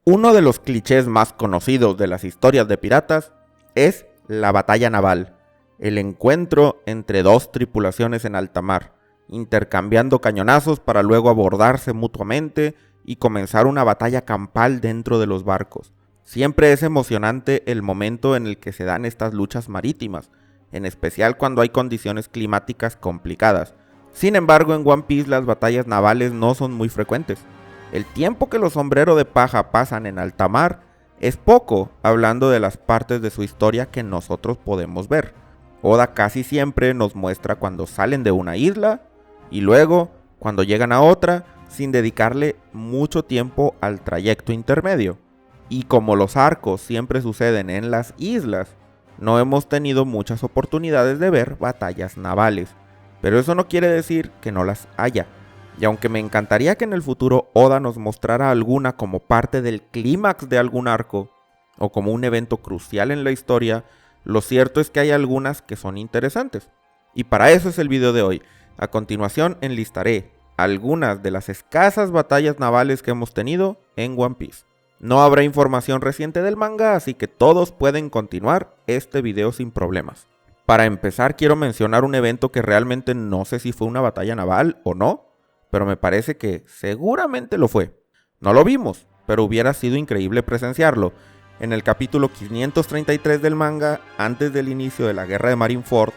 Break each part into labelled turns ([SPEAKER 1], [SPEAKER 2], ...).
[SPEAKER 1] Uno de los clichés más conocidos de las historias de piratas es la batalla naval, el encuentro entre dos tripulaciones en alta mar, intercambiando cañonazos para luego abordarse mutuamente y comenzar una batalla campal dentro de los barcos. Siempre es emocionante el momento en el que se dan estas luchas marítimas, en especial cuando hay condiciones climáticas complicadas. Sin embargo, en One Piece las batallas navales no son muy frecuentes. El tiempo que los sombreros de paja pasan en alta mar es poco, hablando de las partes de su historia que nosotros podemos ver. Oda casi siempre nos muestra cuando salen de una isla y luego cuando llegan a otra sin dedicarle mucho tiempo al trayecto intermedio. Y como los arcos siempre suceden en las islas, no hemos tenido muchas oportunidades de ver batallas navales. Pero eso no quiere decir que no las haya. Y aunque me encantaría que en el futuro Oda nos mostrara alguna como parte del clímax de algún arco, o como un evento crucial en la historia, lo cierto es que hay algunas que son interesantes. Y para eso es el video de hoy. A continuación enlistaré algunas de las escasas batallas navales que hemos tenido en One Piece. No habrá información reciente del manga, así que todos pueden continuar este video sin problemas. Para empezar, quiero mencionar un evento que realmente no sé si fue una batalla naval o no, pero me parece que seguramente lo fue. No lo vimos, pero hubiera sido increíble presenciarlo. En el capítulo 533 del manga, antes del inicio de la guerra de Marineford,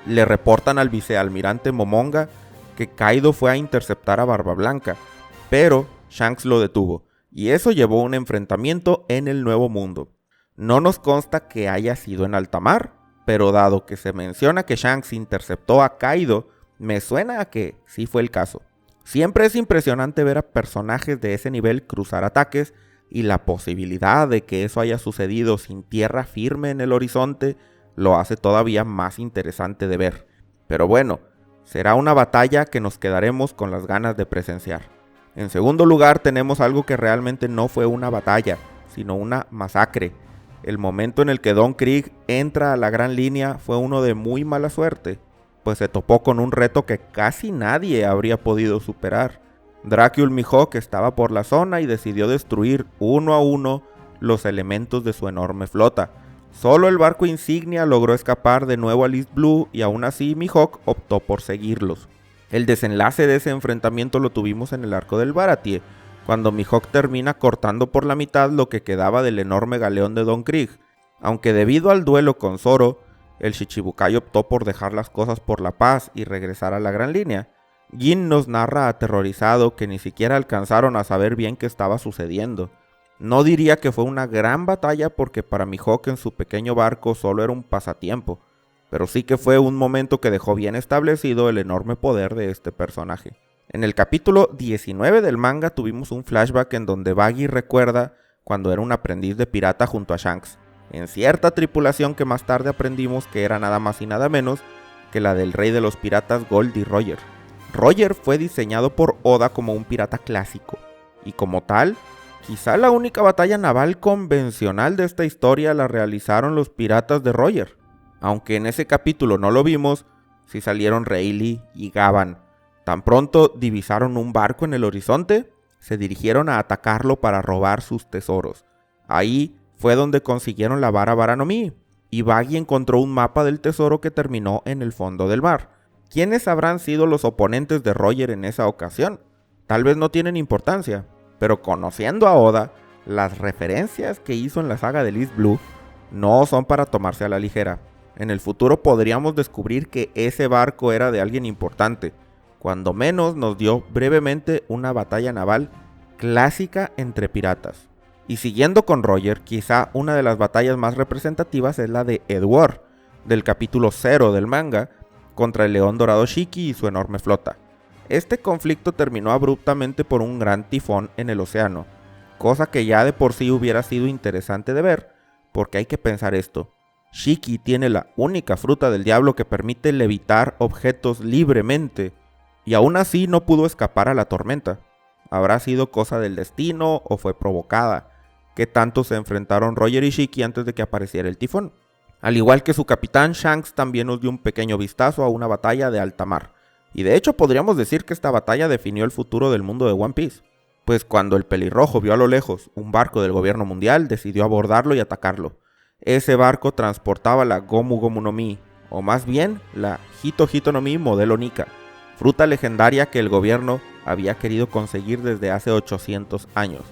[SPEAKER 1] le reportan al vicealmirante Momonga que Kaido fue a interceptar a Barba Blanca, pero Shanks lo detuvo, y eso llevó a un enfrentamiento en el Nuevo Mundo. No nos consta que haya sido en alta mar, pero dado que se menciona que Shanks interceptó a Kaido, me suena a que sí fue el caso. Siempre es impresionante ver a personajes de ese nivel cruzar ataques, y la posibilidad de que eso haya sucedido sin tierra firme en el horizonte lo hace todavía más interesante de ver. Pero bueno, será una batalla que nos quedaremos con las ganas de presenciar. En segundo lugar tenemos algo que realmente no fue una batalla, sino una masacre. El momento en el que Don Krieg entra a la Gran Línea fue uno de muy mala suerte, pues se topó con un reto que casi nadie habría podido superar. Dracul Mihawk estaba por la zona y decidió destruir uno a uno los elementos de su enorme flota. Solo el barco insignia logró escapar de nuevo a East Blue y aún así Mihawk optó por seguirlos. El desenlace de ese enfrentamiento lo tuvimos en el arco del Baratie, cuando Mihawk termina cortando por la mitad lo que quedaba del enorme galeón de Don Krieg. Aunque debido al duelo con Zoro, el Shichibukai optó por dejar las cosas por la paz y regresar a la Gran Línea. Gin nos narra aterrorizado que ni siquiera alcanzaron a saber bien qué estaba sucediendo. No diría que fue una gran batalla porque para Mihawk en su pequeño barco solo era un pasatiempo, pero sí que fue un momento que dejó bien establecido el enorme poder de este personaje. En el capítulo 19 del manga tuvimos un flashback en donde Baggy recuerda cuando era un aprendiz de pirata junto a Shanks, en cierta tripulación que más tarde aprendimos que era nada más y nada menos que la del rey de los piratas Goldie Roger. Roger fue diseñado por Oda como un pirata clásico, y como tal, quizá la única batalla naval convencional de esta historia la realizaron los piratas de Roger. Aunque en ese capítulo no lo vimos, sí salieron Rayleigh y Gavan. Tan pronto divisaron un barco en el horizonte, se dirigieron a atacarlo para robar sus tesoros. Ahí fue donde consiguieron la vara Baranomi, y Baggy encontró un mapa del tesoro que terminó en el fondo del mar. ¿Quiénes habrán sido los oponentes de Roger en esa ocasión? Tal vez no tienen importancia, pero conociendo a Oda, las referencias que hizo en la saga de East Blue no son para tomarse a la ligera. En el futuro podríamos descubrir que ese barco era de alguien importante. Cuando menos nos dio brevemente una batalla naval clásica entre piratas. Y siguiendo con Roger, quizá una de las batallas más representativas es la de Edward, del capítulo 0 del manga, contra el león dorado Shiki y su enorme flota. Este conflicto terminó abruptamente por un gran tifón en el océano, cosa que ya de por sí hubiera sido interesante de ver, porque hay que pensar esto. Shiki tiene la única fruta del diablo que permite levitar objetos libremente, y aún así no pudo escapar a la tormenta. ¿Habrá sido cosa del destino o fue provocada? ¿Qué tanto se enfrentaron Roger y Shiki antes de que apareciera el tifón? Al igual que su capitán, Shanks también nos dio un pequeño vistazo a una batalla de alta mar. Y de hecho podríamos decir que esta batalla definió el futuro del mundo de One Piece. Pues cuando el pelirrojo vio a lo lejos un barco del gobierno mundial, decidió abordarlo y atacarlo. Ese barco transportaba la Gomu Gomu no Mi, o más bien la Hito Hito no Mi modelo Nika, fruta legendaria que el gobierno había querido conseguir desde hace 800 años.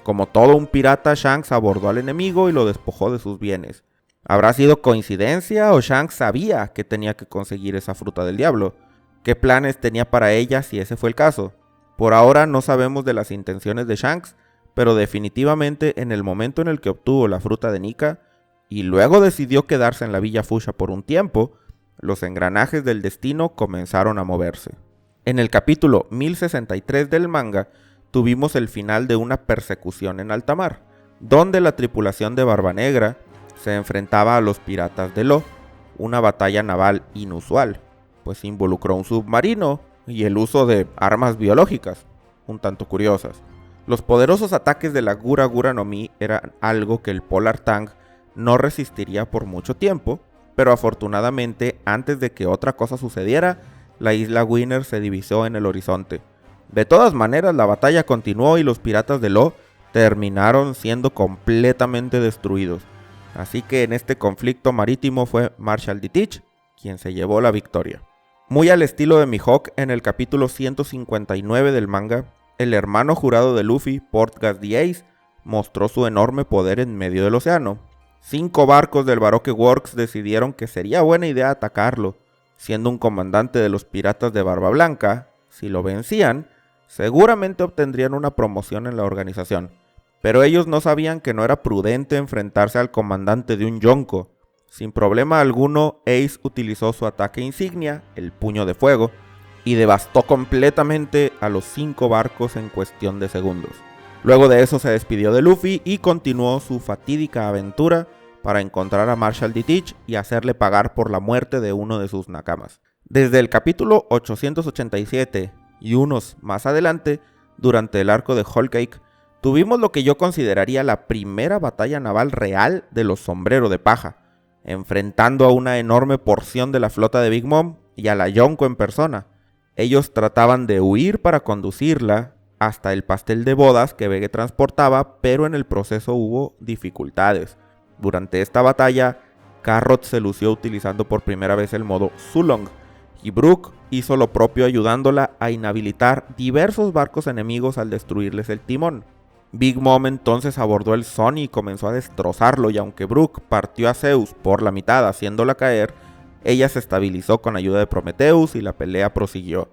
[SPEAKER 1] Como todo un pirata, Shanks abordó al enemigo y lo despojó de sus bienes. ¿Habrá sido coincidencia o Shanks sabía que tenía que conseguir esa fruta del diablo? ¿Qué planes tenía para ella si ese fue el caso? Por ahora no sabemos de las intenciones de Shanks, pero definitivamente en el momento en el que obtuvo la fruta de Nika y luego decidió quedarse en la Villa Fuchsia por un tiempo, los engranajes del destino comenzaron a moverse. En el capítulo 1063 del manga, tuvimos el final de una persecución en alta mar, donde la tripulación de Barba Negra se enfrentaba a los piratas de Law, una batalla naval inusual, pues involucró un submarino y el uso de armas biológicas, un tanto curiosas. Los poderosos ataques de la Gura Gura no Mi eran algo que el Polar Tang no resistiría por mucho tiempo, pero afortunadamente antes de que otra cosa sucediera, la isla Winner se divisó en el horizonte. De todas maneras, la batalla continuó y los piratas de Law terminaron siendo completamente destruidos. Así que en este conflicto marítimo fue Marshal D. Teach quien se llevó la victoria. Muy al estilo de Mihawk, en el capítulo 159 del manga, el hermano jurado de Luffy, Portgas the Ace, mostró su enorme poder en medio del océano. 5 barcos del Baroque Works decidieron que sería buena idea atacarlo. Siendo un comandante de los piratas de Barba Blanca, si lo vencían, seguramente obtendrían una promoción en la organización. Pero ellos no sabían que no era prudente enfrentarse al comandante de un yonko. Sin problema alguno, Ace utilizó su ataque insignia, el puño de fuego, y devastó completamente a los 5 barcos en cuestión de segundos. Luego de eso se despidió de Luffy y continuó su fatídica aventura para encontrar a Marshal D. Teach y hacerle pagar por la muerte de uno de sus nakamas. Desde el capítulo 887 y unos más adelante, durante el arco de Whole Cake, tuvimos lo que yo consideraría la primera batalla naval real de los Sombrero de Paja, enfrentando a una enorme porción de la flota de Big Mom y a la Yonko en persona. Ellos trataban de huir para conducirla hasta el pastel de bodas que Vege transportaba, pero en el proceso hubo dificultades. Durante esta batalla, Carrot se lució utilizando por primera vez el modo Sulong, y Brook hizo lo propio ayudándola a inhabilitar diversos barcos enemigos al destruirles el timón. Big Mom entonces abordó el Sony y comenzó a destrozarlo, y aunque Brook partió a Zeus por la mitad haciéndola caer, ella se estabilizó con ayuda de Prometheus y la pelea prosiguió.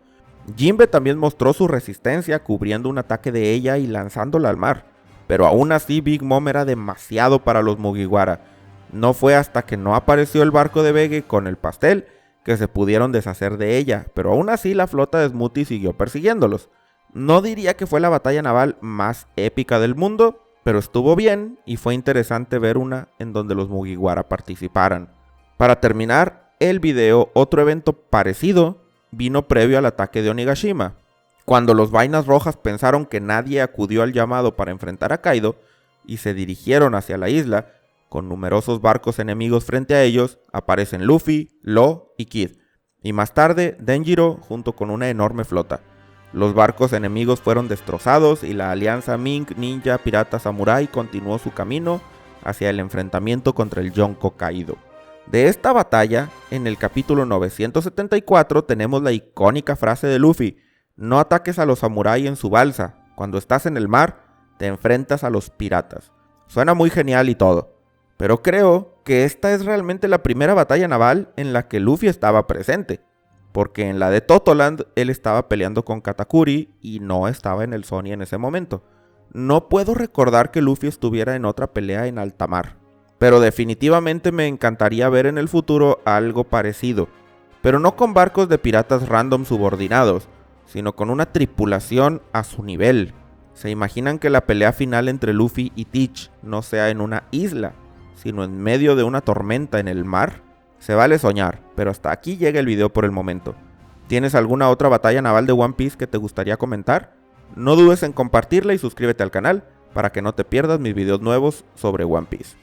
[SPEAKER 1] Jinbe también mostró su resistencia cubriendo un ataque de ella y lanzándola al mar, pero aún así Big Mom era demasiado para los Mugiwara. No fue hasta que no apareció el barco de Vege con el pastel que se pudieron deshacer de ella, pero aún así la flota de Smoothie siguió persiguiéndolos. No diría que fue la batalla naval más épica del mundo, pero estuvo bien y fue interesante ver una en donde los Mugiwara participaran. Para terminar el video, otro evento parecido vino previo al ataque de Onigashima. Cuando los Vainas Rojas pensaron que nadie acudió al llamado para enfrentar a Kaido y se dirigieron hacia la isla, con numerosos barcos enemigos frente a ellos, aparecen Luffy, Law y Kid, y más tarde Denjiro junto con una enorme flota. Los barcos enemigos fueron destrozados y la alianza Mink, Ninja, Pirata, Samurai continuó su camino hacia el enfrentamiento contra el Yonko Kaido. De esta batalla, en el capítulo 974 tenemos la icónica frase de Luffy: no ataques a los samurai en su balsa, cuando estás en el mar, te enfrentas a los piratas. Suena muy genial y todo, pero creo que esta es realmente la primera batalla naval en la que Luffy estaba presente, porque en la de Totoland él estaba peleando con Katakuri y no estaba en el Sony en ese momento. No puedo recordar que Luffy estuviera en otra pelea en alta mar, pero definitivamente me encantaría ver en el futuro algo parecido, pero no con barcos de piratas random subordinados, sino con una tripulación a su nivel. ¿Se imaginan que la pelea final entre Luffy y Teach no sea en una isla, sino en medio de una tormenta en el mar? Se vale soñar, pero hasta aquí llega el video por el momento. ¿Tienes alguna otra batalla naval de One Piece que te gustaría comentar? No dudes en compartirla y suscríbete al canal para que no te pierdas mis videos nuevos sobre One Piece.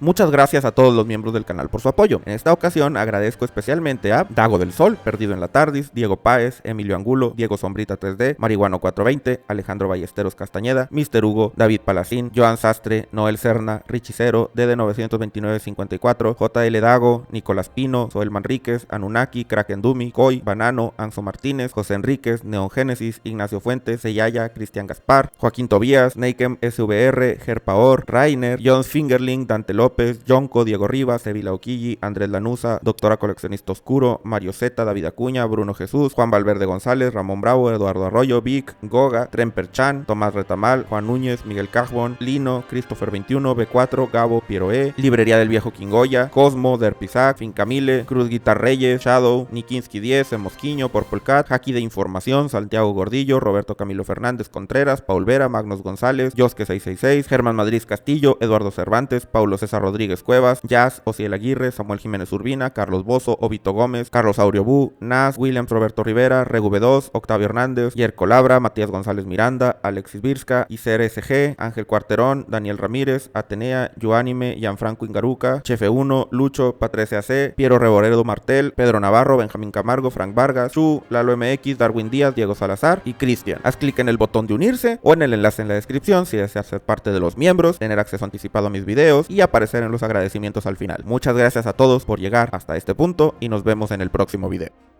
[SPEAKER 1] Muchas gracias a todos los miembros del canal por su apoyo. En esta ocasión agradezco especialmente a Dago del Sol, Perdido en la Tardis, Diego Páez, Emilio Angulo, Diego Sombrita 3D, Marihuano 420, Alejandro Ballesteros Castañeda, Mr. Hugo, David Palacín, Joan Sastre, Noel Serna, Richie Cero, DD92954, JL Dago, Nicolás Pino, Soel Manríquez, Anunnaki, Kraken Dumi, Coy, Banano, Anzo Martínez, José Enríquez, Neon Génesis, Ignacio Fuentes, Seyaya, Cristian Gaspar, Joaquín Tobías, Neikem SVR, Gerpaor, Rainer, Jones Fingerling, Dante López, Jonco, Diego Rivas, Sevilla Oquilli, Andrés Lanusa, Doctora Coleccionista Oscuro, Mario Z, David Acuña, Bruno Jesús, Juan Valverde González, Ramón Bravo, Eduardo Arroyo, Vic, Goga, Tremper Chan, Tomás Retamal, Juan Núñez, Miguel Cajbon, Lino, Christopher 21, B4, Gabo, Pieroé, Librería del Viejo Quingoya, Cosmo, Derpizac, Fincamile, Cruz Guitar Reyes, Shadow, Nikinski 10, Mosquiño, Purple Cat, Haki de Información, Santiago Gordillo, Roberto Camilo Fernández Contreras, Paul Vera, Magnus González, Josque 666, Germán Madrid Castillo, Eduardo Cervantes, Paulo César Rodríguez Cuevas, Jazz, Ociel Aguirre, Samuel Jiménez Urbina, Carlos Bozo, Obito Gómez, Carlos Auriobú, Nas, Williams Roberto Rivera, Regu B2, Octavio Hernández, Yerko Labra, Matías González Miranda, Alexis Birska, Icer SG, Ángel Cuarterón, Daniel Ramírez, Atenea, Yoanime, Gianfranco Ingaruca, Chefe 1, Lucho, Patrese AC, Piero Reboredo Martel, Pedro Navarro, Benjamín Camargo, Frank Vargas, Chu, Lalo MX, Darwin Díaz, Diego Salazar y Cristian. Haz clic en el botón de unirse o en el enlace en la descripción si deseas ser parte de los miembros, tener acceso anticipado a mis videos y aparecer en los agradecimientos al final. Muchas gracias a todos por llegar hasta este punto y nos vemos en el próximo video.